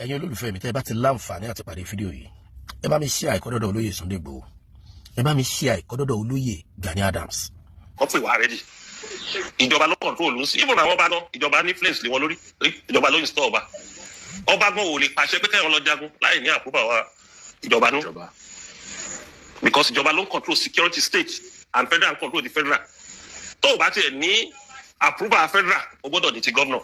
ẹ̀yin olólùfẹ́ mi tẹ́ ẹ bá ti láǹfààní àti pàdé fídíò yìí ẹ bá mi share ìkọ́dọ̀dọ̀ olóyè Sunday Igboho ẹ bá mi share ìkọ́dọ̀dọ̀ olóyè Gani Adams. wọ́n pè wá rẹ́dì ìjọba ló control ń sí even àwọn ọba náà ìjọba ní influence lé wọn lórí ìjọba ló install ọba gan ò lè pàṣẹ pé kẹ́hìn lọ jagun láì ní àpòbà wa ìjọba nù because ìjọba ló control security state and federal control the federal tó o bá tiẹ̀ ní approval federal o gbọ́dọ̀ ní ti governor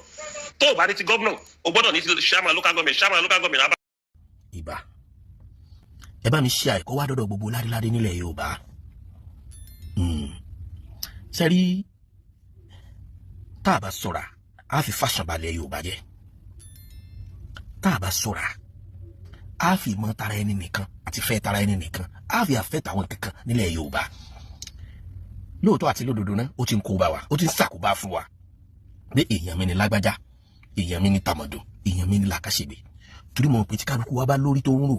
tó o bá ní ti governor o gbọ́dọ̀ ní ti chairman local government abá. ìbá ẹ bá mi ṣe àìkọ́ wá dọ́dọ̀ gbogbo ládéládé nílẹ̀ Yorùbá sẹ́rí tá a bá ṣọ́ra á fi fashion balẹ̀ Yorùbá jẹ́ tá a bá ṣọ́ra á fi mọ tara ẹni nìkan àti fẹ́ tara ẹni nìkan á fi àfẹ́ tàwọn kankan nílẹ̀ Yorùbá lóòótọ́ àti lódodo náà ó ti ń kó bá wa ó ti ń ṣàkóbá fún wa pé èèyàn mi ni lágbájá èèyàn mi ni tàmọ̀dò èèyàn mi ni làkàṣègbè torí mo pè tí kálukú wa bá lórí tó ń rò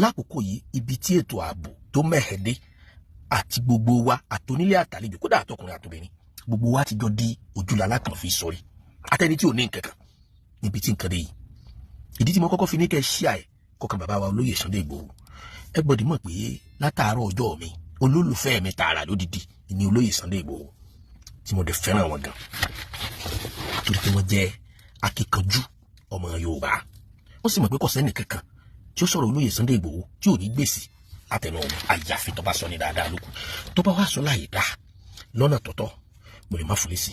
lákòókò yìí ibi tí ètò ààbò tó mẹ́hẹ̀dé àti gbogbo wa àtonílé àtàlejò kódà àtọkùnrin àtobìnrin gbogbo wa ti jọ di ojúlala kan fi sọrí àtẹni tí ò ní nǹkan kan níbi tí nǹkan dé yìí ìdí tí mo kọ́kọ́ fi ní kẹ́ ṣíà ẹ̀ kọkàn bàbá wa olóyè Sunday Igboho ẹ gbọ́dọ̀ mọ̀ pé látàárọ̀ ọjọ́ mi olólùfẹ́ mi tààrà lódìdí ni olóyè Sunday Igboho tí mo dẹ̀ fẹ́ràn wọn gan torí pé wọ́n jẹ́ akíkanjú ọmọ Yorùbá wọ́n sì mọ̀ pé kò sẹ́ni kankan tí ó sọ̀rọ̀ olóyè Sunday Igboho tí ò ní gbèsè àtẹnu àyàfi tó bá sọ ní dáadáa lókun tó bá wá sọ láyé dá lọ́nà tọ̀tọ̀ mo lè má fún lésì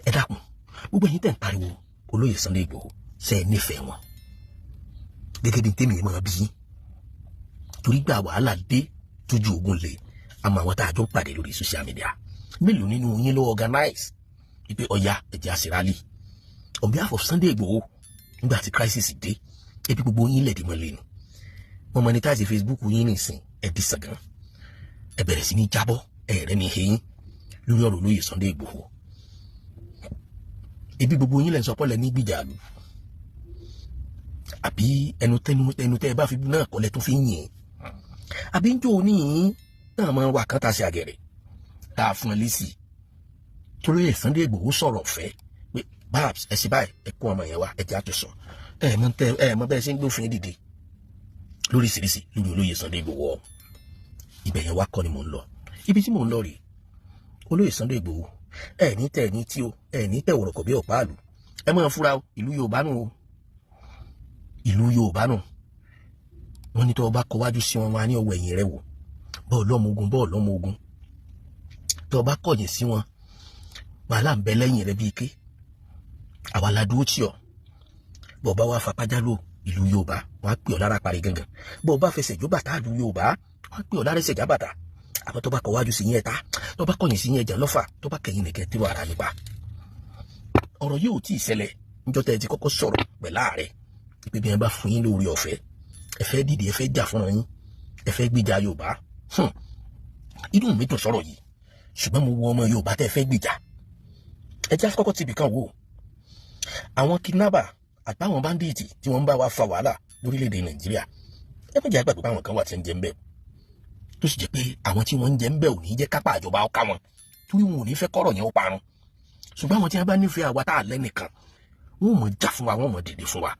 ẹ dákun gbogbo ẹ̀yin tẹ̀ ń pariwo olóyè Sunday Igboho ṣe é nífẹ̀ẹ́ wọn gẹ́gẹ́ bí tèmi máa bí torí gbà wàhálà dé tójú ogun lè àmọ́ àwọn tá a jọ ń pàdé lórí social media mélòó nínú yín ló organize ìpè ọ̀yá ẹ̀jẹ̀ àṣírálì on behalf of Sunday Igboho nígbà tí crisis dé ebi gbogbo yín lẹ̀dí mọ́ lẹ́nu wọ́n monetize Facebook yín nìsín ẹ̀dí sàgán ẹ bẹ̀rẹ̀ sí ní jábọ́ ẹ̀rẹ́ ní hẹ́yìn lórí ọ̀rọ̀ olóyè Sunday Igboho ebi gbogbo yín lẹ́ ń sọ pọ́lẹ̀ ní gbìjàlù àbí ẹnu tẹ́ ẹ bá fi náà kọ́lẹ̀ tó fi ń yìn àbí ń jò ní náà máa wà kán tá a ṣe àgẹ̀rẹ̀ tá a fún ẹ lésì torí ẹ̀ Sunday Igboho sọ̀rọ̀ fẹ́ pé babs ẹ ṣe báyìí ẹ kó ọmọ yẹn wá ẹ jẹ́ àtúnṣọ ẹ mọ bẹ́ẹ̀ ṣe ń gbófin dìde lóríṣiríṣi lórí olóyè Sunday Igboho ibẹ̀ yẹn wá kọ́ ni mò ń lọ ibi tí mò ń lọ rèé olóyè Sunday Igboho ẹ ní tẹ̀ ní tí o ẹ ní tẹ̀ wọ̀rọ̀kọ̀ bí ọ̀pá àlù ẹ máa fura o ìlú Yorùbá nù o ìlú Yorùbá nù wọ́n ní tó o bá kọ wájú sí wọn wá ní ọwọ́ ẹ̀yìn rẹ wò bọ́ọ̀ lọ́mọ ogun tó o bá kọ̀yìn sí wọn wàhálà ń bẹ lẹ́yìn rẹ bíi ké àwa la dúró tì ọ́ bọ́ọ̀ bá wá fapájá lò ìlú Yorùbá wọ́n á pè ọ́ lára parí gangan bọ́ọ̀ bá fẹsẹ̀ jó bàtà ìlú Yorùbá wọ́n á pè ọ́ lára ẹsẹ̀ já bàtà àmọ́ tó bá kọ wájú sí yẹn ta tó bá kọ̀yìn sí yẹn jà lọ́fà tó bá kẹ̀yìn nìkẹ́ tí wàá rà nípa ọ̀rọ̀ yìí ò tí ì ṣẹlẹ̀ níjọ́ tẹ́ ẹ ti kọ́kọ́ sọ̀rọ̀ pẹ̀lá rẹ̀ ìpè bí wọn bá fún yín lórí ọ̀fẹ́ ẹ fẹ́ dìde ẹ fẹ́ jà fúnra yín ẹ fẹ́ gbìjà Yorùbá inú mi dùn sọ̀rọ̀ yìí ṣùgbọ́n mo wo ọmọ Yorùbá tẹ́ fẹ́ gbìjà ẹ já kọ́kọ́ tibì kan wò àwọn kidnapper àtàwọn bandits tí wọ́n ń bá wa fa wàhálà lórílẹ̀‐èdè Nàìjíríà ẹ méjì àgbàgbé báwọn kan wà tí ń jẹ ń bẹ̀ tó sì jẹ́ pé àwọn tí wọ́n ń jẹ ń bẹ̀ ò ní jẹ́ kápá àjọba ọ̀ka wọn torí wọn ò ní fẹ́ kọ́rọ̀ yẹn ó parun ṣùgbọ́n àwọn tí wọ́n bá nífẹ̀ẹ́ àwa tá a lẹ́nìkan wọn ò mọ̀ jà fún wa wọn ò mọ̀ dìde fún wa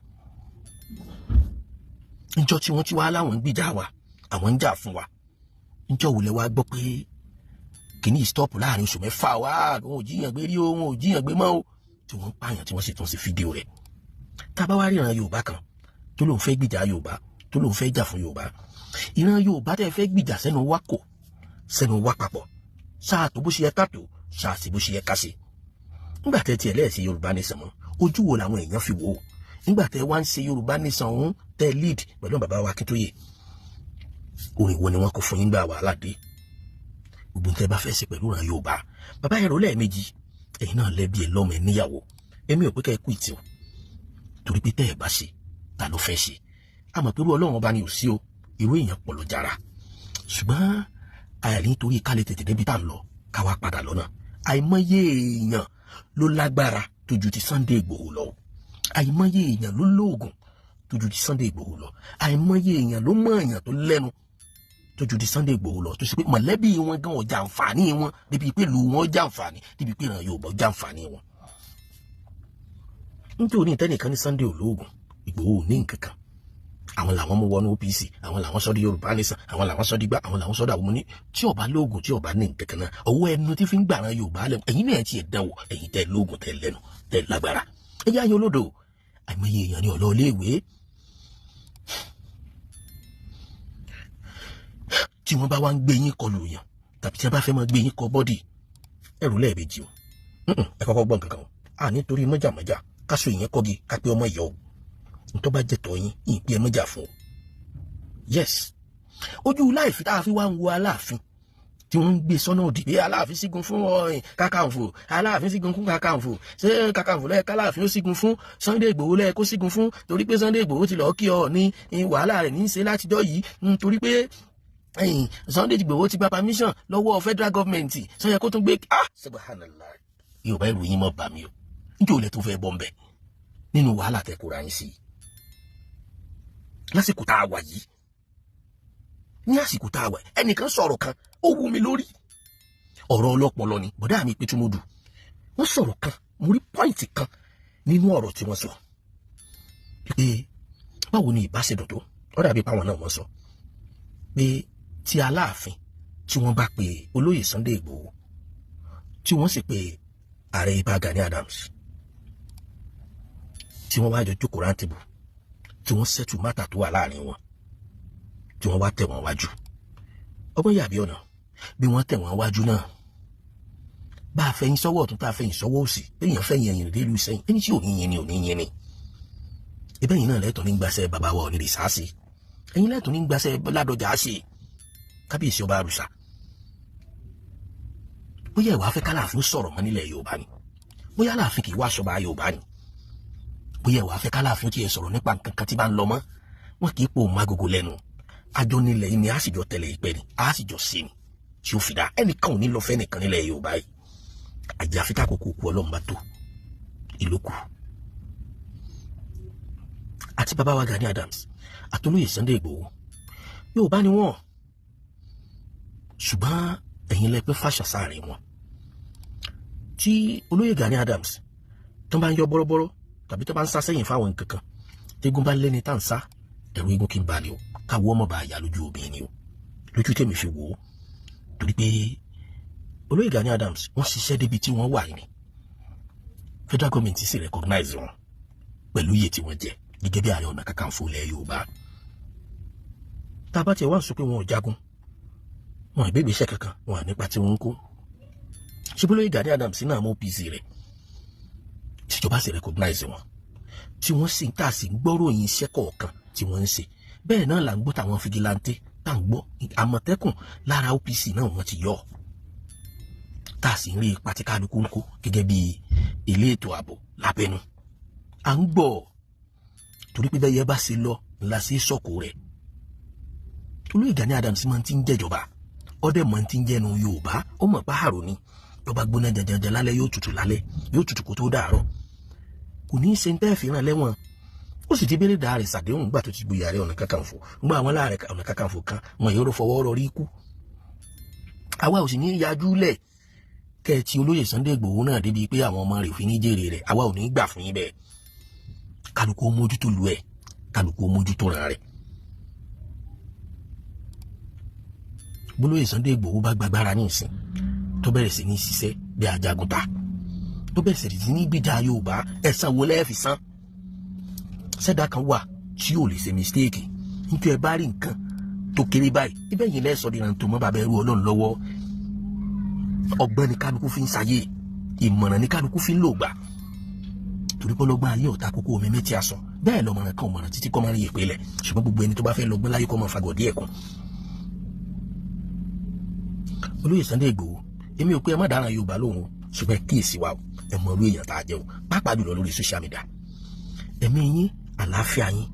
níjọ́ tí wọ́n ti wá láwọn ń gbìjà wa àwọn ń jà fún wa níjọ́ wo lẹ wá gbọ́ pé kìíní stop láàrin oṣù mẹ́fà wá wọn ò jíyàn gbé rí o wọn ò jíyàn gbé mọ́ o tí wọ́n ń pààyàn tí wọ́n sì tún sí fídíò rẹ̀ tá a bá wá ríran Yorùbá kan tó lóun fẹ́ gbìjà Yorùbá tó lóun fẹ́ jà fún Yorùbá ìran Yorùbá tẹ́ fẹ́ gbìjà sẹ́nu wá kò sẹ́nu wá papọ̀ ṣáà tó bó ṣe yẹ ká tó ṣáà sí bó ṣe yẹ ká ṣe nígbà tẹ́ tiẹ̀ lẹ́ẹ̀sì Yorùbá nìsan mọ́ ojú wo làwọn èèyàn fi wò ó nígbà tẹ́ wá ń ṣe Yorùbá nìsan ọ̀hún tẹ́ lead pẹ̀lú bàbá wa Akíntóyè orin wo ni wọ́n kọ fún yín gbà wàhálà dé gbogbo tẹ́ bá fẹ́ ṣe pẹ̀lú ìran Yorùbá bàbá ẹ̀rọ lẹ́ẹ̀mejì ẹ̀yin náà lẹ́bi ẹ̀ lọ́mọ ẹ̀ níyàwó èmi ò pé kẹ́ ẹ kú ìtì o torí pé tẹ́ ẹ̀ bá ṣe ta ló fẹ́ ṣe àmọ́ pẹ̀lú Ọlọ́run ọba ni ò sí o irú èèyàn pọ̀ lọ jára ṣùgbọ́n àìrí nítorí ká lè tètè débi tá à ń lọ ká wá padà lọ́nà àìmọye èèyàn ló lágbára tó ju ti Sunday Igboho lọ àìmọye èèyàn ló lóògùn tó ju ti Sunday Igboho lọ àìmọye èèyàn ló mọ èèyàn tó lẹ́nu tó ju di Sunday Igboho lọ tó ṣe pé mọ̀lẹ́bí wọn gan ọjà àǹfààní wọn débi pé ìlú wọn ọjà àǹfààní débi pé ìran Yorùbá ọjà àǹfààní wọn. nítorí ní ìtẹ́nìkan ní Sunday olóògùn Igboho ní nǹkan kan àwọn làwọn mú wọnú OPC àwọn làwọn sọ di Yorùbá nìsan àwọn làwọn sọ di gbá àwọn làwọn sọ dà wọ́n ní tí ọba lóògùn tí ọba ní nǹkan kan náà ọwọ́ ẹnu tí fi ń gbàràn Yorùbá lẹ́nu ẹ̀yin náà ti ẹ̀ dánwò ẹ̀yin tẹ́ lóògùn tẹ́ lẹ́nu tẹ́ lágbára ẹ̀yà ayé olódò àìmọye èèyàn ní ọ̀lọ́ iléèwé tí wọ́n bá wá ń gbé yín kọlù yàn tàbí tí wọ́n bá fẹ́ máa gbé yín kọ bọ́dì ẹrù lẹ́ẹ̀mejì o ẹ kọ́kọ́ gbọ́n kankan o nítorí mọ́jàmọ́jà káṣọ ìyẹn kọ́gi kápẹ́ ọmọ ìyá o nítorí bá jẹ́ tọ́ yín ìpín ẹ mọ́jà fún o yes ojú láìfi tá a fi wá ń wo Aláàfin tí wọ́n ń gbé sọ́nà òdì pé Aláàfin sígun fún Kakanfò Aláàfin sígun fún Kakanfò ṣé Kakanfò lẹ́ẹ̀ka Aláàfin ó sígun fún Sunday Igboho lẹ́ẹ̀kó sígun fún torí pé Sunday Igboho ti lọ́ọ́ kí ọ ní wàhálà rẹ̀ ní í ṣe látijọ́ yìí torí pé Sunday Igboho ti gba permission lọ́wọ́ federal government sọ yẹ kó tún gbé subhanallah Yorùbá ẹrù yín mọ́ bà mí o níjẹ́ olè tó fẹ́ bọ́ ń bẹ̀ nínú wàhálà tẹ́ kóra yín sí lásìkò tá a wà yìí ní àsìkò tá a wà ẹnìkan sọ̀rọ̀ kan ó wú mi lórí ọ̀rọ̀ ọlọ́pọlọ ni bọ̀dá mi Pétúmọ́dù wọ́n sọ̀rọ̀ kan mo rí pọ́ìntì kan nínú ọ̀rọ̀ tí wọ́n sọ pé báwo ni ìbáṣedùn tó ó dàbí páwọn náà wọ́n sọ pé tí Aláàfin tí wọ́n bá pe olóyè Sunday Igboho tí wọ́n sì pe ààrẹ Ìbà Gani Adams tí wọ́n wá jọ jókòó rántìbù tí wọ́n sẹ́tù mátà tó wà láàrin wọn tí wọ́n wá tẹ̀ wọ́n wájú ọmọ yàbí ọ̀nà bí wọ́n tẹ̀ wọ́n wájú náà bá a fẹ̀yìn sọ́wọ́ ọ̀tún tá a fẹ̀yìn sọ́wọ́ òsì èèyàn fẹ̀yìn ẹ̀yìn rẹ̀ lù sẹ́yìn ẹni tí ò ní yẹn ni ò ní yẹn ni ibẹ̀ yìí náà lẹ́tọ̀ọ́ ní gbàṣẹ́ bàbá wa Ọ̀nìrì sáàsì ẹ̀yin lẹ́tọ̀ọ́ ní gbàṣẹ́ Ládọjà ṣe kábíyèsí ọba àrùsà bóyá ìwà afẹ́ k'Aláàfin sọ̀rọ̀ mọ́ nílẹ̀ Yorùbá ni bóyá Aláàfin kì í wá aṣọba Yorùbá ni bóyá ìwà afẹ́ k'Aláàfin tiẹ̀ sọ̀rọ̀ nípa nǹkan kan tí bá ń lọ mọ́ wọn kì í pò mágogo lẹ́nu àjọ nílẹ̀ yìí ni a sì jọ tẹ̀lé ìpẹ́ ni a sì jọ sí ni tí ó fi dá ẹnìkan ò ní lọ fẹ́ nìkan nílẹ̀ Yorùbá yìí àjàfi kákòókò kú Ọlọ́run bá tó ìlókù àti bàbá wa Gani Adams àtolóyè Sunday Igboho Yorùbá ni wọ́n ṣùgbọ́n ẹ̀yin lẹ́pẹ́ fàṣà sáàrin wọn tí olóyè Gani Adams tó bá ń yọ bọ́rọ́bọ́rọ́ tàbí tó bá ń sá sẹ́yìn fáwọn nǹkan kan tẹ́gun bá lẹ́ni tá ń sá ẹ̀rù egun kí n balẹ̀ o káwọ́ ọmọ bá yà lójú obìnrin ni o lójú tèmi fi wò ó torí pé olóyè Gani Adams wọ́n ṣiṣẹ́ débi tí wọ́n wà ní federal government sì recognize wọn pẹ̀lú iye tí wọ́n jẹ gẹ́gẹ́ bí Ààrẹ Ọ̀nà Kakanfò ilẹ̀ Yorùbá tá a bá tiẹ̀ wá ń sọ pé wọn ò jagun wọn ìgbégbé iṣẹ́ kankan wọn nípa tí wọ́n ń kó ṣùgbọ́n olóyè Gani Adams náà mú OPC rẹ̀ tíjọba sì recognize wọn tí wọ́n sì ń tà sí gbọ́ròyìn iṣẹ́ kọ̀ọ̀kan tí wọ́n ń ṣe bẹ́ẹ̀ náà là ń gbọ́ tàwọn fìgìláńtẹ́ tá ń gbọ́ Àmọ̀tẹ́kùn lára OPC náà wọ́n ti yọ tá a sì ń rí ipa tí kálukú ń kó gẹ́gẹ́ bí ilé ètò ààbò lábẹ́nu à ń gbọ́ torí pé bẹ́ẹ̀ yẹ bá ṣe lọ ńlá sí sọ̀kò rẹ̀ olóyè Gani Adams máa ti ń jẹ́jọba ọdẹ máa ti ń jẹ́nu Yorùbá ó mọ̀ páàrọ̀ ni lọ́ba gbóná jẹjẹrẹ lálẹ́ yóò tutù kó tó dàárọ̀ kò ní í ṣe ń tẹ́ fìràn lẹ́wọ̀n ó sì ti bẹ́rẹ̀ dà rẹ̀ sàdéhùn gbà tó ti gboyè Ààrẹ Ọ̀nà Kakanfò gbà àwọn láàrẹ Ọ̀nà Kakanfò kan wọn yóò fọwọ́ rọrí ikú àwa ò sì ní yájú lẹ̀ kẹ́ ti olóyè Sunday Igboho náà débi pé àwọn ọmọ rẹ̀ ò fi ní jèrè rẹ̀ àwa ò ní gbà fún yín bẹ́ẹ̀ kálukú ó mójútó lu ẹ̀ kálukú ó mójútó ràn rẹ̀ bólóyè Sunday Igboho bá gbàgbára ní ìsìn tó bẹ̀rẹ̀ sí ní ṣiṣẹ́ bí ajagunta tó bẹ̀rẹ̀ sí ní gbìjà Yorùbá ẹ̀san wo lẹ́ẹ̀fì san sẹ́dá kan wà tí ò lè ṣe mistake nítorí ẹ bá rí nǹkan tó kéré báyìí ibẹ̀ yìí lẹ́sọ̀ dìran tó mọ́ bàbá ẹrú Ọlọ́run lọ́wọ́ ọgbọ́n ni kálukú fi ń ṣayé ìmọ̀ràn ni kálukú fi ń lò gbà torí pé ọlọ́gbọ́n ayé ọ̀tá kókó omi mẹ́tí aṣọ bẹ́ẹ̀ lọ́mọràn kan ọmọràn títí kọ́ máa rí ìpínlẹ̀ ṣùgbọ́n gbogbo ẹni tó bá fẹ́ lọ́gbọ́n láyé kọ́ máa fagọ̀ díẹ̀ kún. olóyè Sunday Igboho èmi ò pé ẹ má dára Yorùbá lóhùn ṣùgbọ́n ẹ kíyèsí wa o ẹ mọ orí èèyàn tá a jẹ́ o pàápàá jùlọ lórí social media ẹ̀mí yín àlàáfíà yín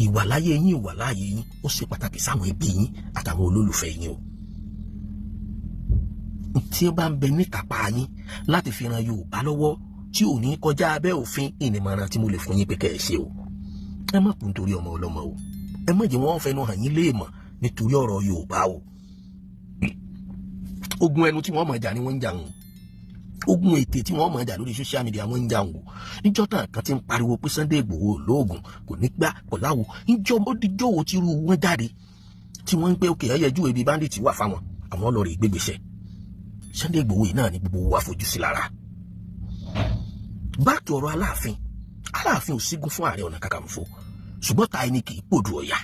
ìwàláyé yín ìwàláyé yín ó ṣe pàtàkì sáwọn ẹbí yín àtàwọn olólùfẹ́ yín o tí ó bá ń bẹ ní kápá yín láti fi ran Yorùbá lọ́wọ́ tí ò ní kọjá abẹ́ òfin ìnìmọ̀ràn tí mo lè fún yín pé kẹ́ ẹ ṣe o ẹ má kú nítorí ọmọ ọlọ́mọ o ẹ má jẹ́ wọ́n fẹnu hàn yín léèmọ̀ nítorí ọ̀rọ̀ Yorùbá o. Ogun ẹnu tí wọ́n mọ̀ jà ni wọ́n ń jà wọn. Ogun ètè tí wọ́n mọ̀ jà lórí social media wọ́n ń jà wọn. Níjọ́ tán kan ti ń pariwo pé Sunday Igboho lóògùn kò ní gbá kò láwo. Níjọ́ ó dijọ́ wo tí irú wọn jáde tí wọ́n ń pé òkè ẹ̀yẹ́jú ebi bandit wà fáwọn àwọn ọlọ́rẹ̀ ìgbégbèsẹ̀. Sunday Igboho yìí náà ni gbogbo wa fojú sí lára. Back to ọ̀rọ̀ Aláàfin. Aláàfin ò sígun fún Ààrẹ Ọ̀nà Kakanfò ṣùgbọ́n ta ẹni kì í pòdù ọ̀yà.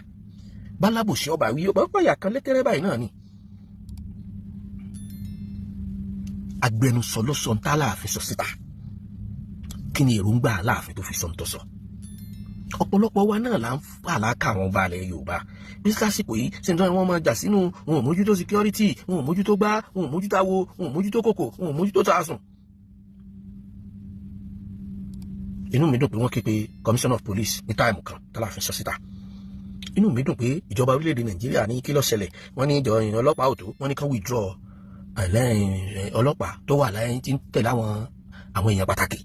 Bálábòsí ọba wí ọba pàyà kan lẹ́kẹ́rẹ́ báyìí náà ni. Agbẹnusọ ló sọ ntá Aláàfin sọ síta. Kí ni èròǹgbà Aláàfin tó fi sọ ntọ́ sọ? Ọ̀pọ̀lọpọ̀ wa náà là ń fàlàkà àwọn ọba ilẹ̀ Yorùbá. Bí lásìkò yìí ṣe ń tọ́ wọn máa jà sínú wọn ò mójútó security, wọn ò mójútó gbá, wọn ò mójútó awo, wọn ò mójútó kòkò, wọn ò mójútó tààsùn. Inú mi dùn pé wọ́n ké pe commissioner of police ní táìmù kan tAláàfin sọ síta. Inú mi dùn pé ìjọba orílẹ̀-èdè Nàìjíríà ní kí ló ṣẹlẹ̀ wọ́n ní ìjọ ọlọ́pàá òtó wọ́n ní kán withdraw ọlọ́pàá tó wà láyé tí ń tẹ̀lé àwọn èèyàn pàtàkì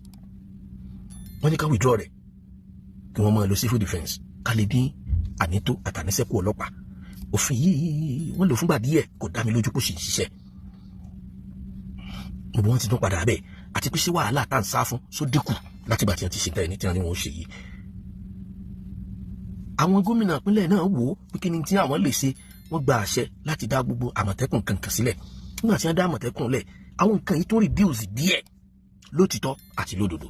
wọ́n ní kán withdraw rẹ̀ kí wọ́n máa lo civil defence ká lè dín ànító àtàníṣẹ́kù ọlọ́pàá. Òfin yìí wọ́n lò fúngbà díẹ̀ kò dá mi lójú kó sì ń ṣiṣẹ́. Gbogbo wọn ti tún padà bẹ́ẹ̀ àti pé ṣé wàhálà tá à ń sá fún só dínkù láti bá tí wọ́n ti ṣe tẹ́ ẹni tí wọ́n ní wọ́n ṣe yìí. Àwọn gómìnà ìpínlẹ̀ náà wò ó pé kí ni tí àwọn lè ṣe wọ́n gba àṣẹ láti dá gbogbo àmọ̀tẹ́kùn kankan sílẹ̀. Nígbà tí wọ́n dá àmọ̀tẹ́kùn lẹ̀ àwọn nǹkan yìí tó reduce díẹ̀ lótìtọ́ àti lódodo.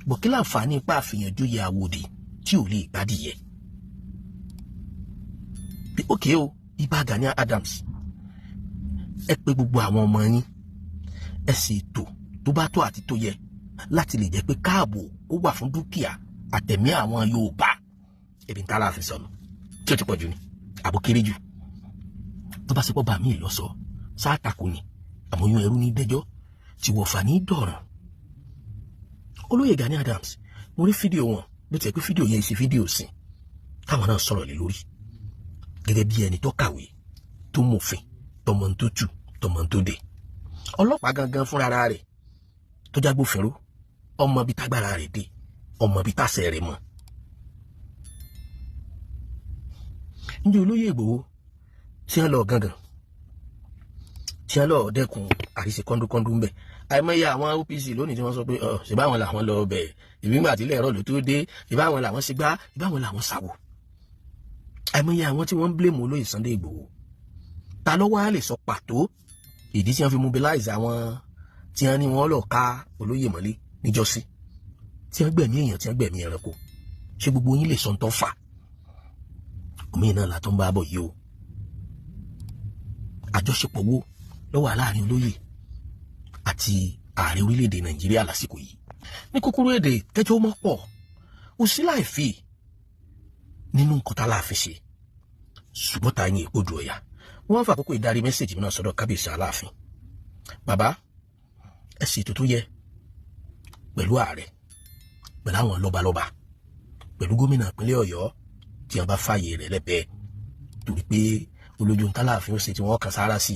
Bọ̀ kí láǹfààní ipá àfihàn jóye àwòdì tí ò lè gbádìyẹ. Bí ókè o Ìbà Gani Adams ẹ pé gbogbo àwọn ọmọ yín ẹ sì ètò tó bá tó àti tó yẹ láti lè jẹ́ pé káàbò ó wà fún dúkìá àtẹ̀mí àwọn Yorùbá. Ebi ń tá Aláàfin sọnù tí ó ti pọ̀ jù ni àbò kéré jù. Tó bá sepọ̀ bá mi lọ́sọ sáàtàkù ni àmọ́yún ẹrú ní dẹjọ́ tí wọ́n fà ní dọ̀ràn. Olóyè Gani Adams mo rí fídíò wọn bó ti ẹ̀ pé fídíò yẹn ṣe fídíò sìn táwọn náà sọ̀rọ̀ lé lórí gẹ́gẹ́ bí ẹni tó kàwé tó mọ̀fin tọmọ tó tù tọmọ tó dé. Ọlọ́pàá gangan fúnra rẹ̀ tó jágbófinró ọmọ bíi tágbára rẹ̀ dé ọmọ bíi tàṣẹ rẹ̀ mọ́. Ǹjẹ́ Olóyè Ìgbòho tí wọ́n lọ gangan tí wọ́n lọ dẹ́kun àríṣe kọ́ńdúkọ́ńdú ń bẹ̀ àìmọye àwọn OPC lónìí tí wọ́n sọ pé ṣèbáwọn làwọn lọ bẹ̀ ìbígbà tí ilé ẹ̀rọ ló tó dé ìbáwọn làwọn ṣe gbá ìbáwọn làwọn ṣàwò. Àìmọye àwọn tí wọ́n ń blame Olóyè Sunday Ìgbòho ta ló wá lè sọ pàtó ìdí tí wọ́n fi mobilize àwọn tí wọ́n ní wọ́n lọ ká olóyè mọ́lé níjọ́sí tí wọ́n gbẹ̀mí èèyàn tí wọ́n gbẹ̀mí ẹranko. Ṣé gbogbo yín lè sọ ń tọ́ fà? Omi náà la tó ń bá bọ̀ yìí o. Àjọṣepọ̀ wo ló wà láàrin olóyè àti ààrẹ orílẹ̀-èdè Nàìjíríà lásìkò yìí? Ní kúkúrú èdè kẹjọ́ mọ́ pọ̀ ó sí láìfì nínú nǹkan tá Aláàfin ṣe ṣùgbọ́n ta yín èpò dùn ọ̀yà. Wọ́n fà àkókò ìdarí mẹ́sẹ̀jì mi náà sọ́dọ̀ kábíyèsí Aláàfin. Bàbá ẹ ṣètò tó yẹ pẹ̀lú ààrẹ pẹ̀lú àwọn lọ́balọ́ba pẹ̀lú gómìnà ìpínlẹ̀ Ọ̀yọ́ tí wọ́n bá fààyè rẹ̀ lẹ́bẹ̀ẹ́ torí pé olójú ń tá Aláàfin ó ṣe tí wọ́n kàn sára sí